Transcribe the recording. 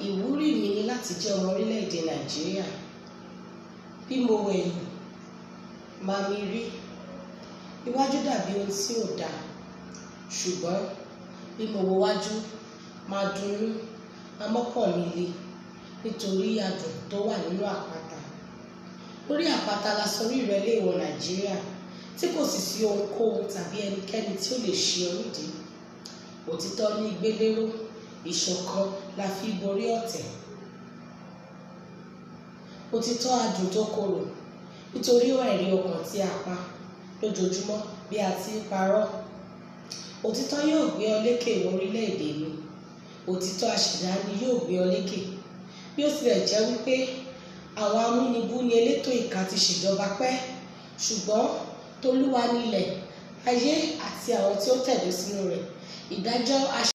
Ìwúrí mi ni láti jẹ́ ọmọ orílẹ̀-èdè Nàìjíríà. Bí mo wo ẹ̀yìn, máa mi rí. Iwájú dàbí ohun tí ò dáa, ṣùgbọ́n bí mo wo wájú, máa dunnú, amọ́kàn mi le nítorí adùn tó wà nínú àpáta. Lórí àpáta la sọ orí rẹ̀ lé wọ Nàìjíríà, tí kò sì sí ohunkóhun tàbí ẹnikẹ́ni tí ó lè ṣe ọ nídìí. Òtítọ́ ní gbéléró, ìṣọ̀kan la fi borí ọ̀tẹ̀. Òtítọ́ adùn tó korò, nítorí ẹ̀rí ọkàn tí a pa lójoojúmọ́ bí a ti ń parọ́. Òtítọ́ yóò gbé ọ lékè orílẹ̀-èdè mi. Òtítọ́ aṣẹ̀dá ni yóò gbé ọ lékè. Bí ó tilẹ̀ jẹ́ wípé àwọn amúnibú ni elétò ìkà ti ṣèjọba pẹ́, ṣùgbọ́n t'Olúwa nílẹ̀, ayé àti àwọn tí ó tẹ̀dó sínú rẹ̀. Ìdájọ́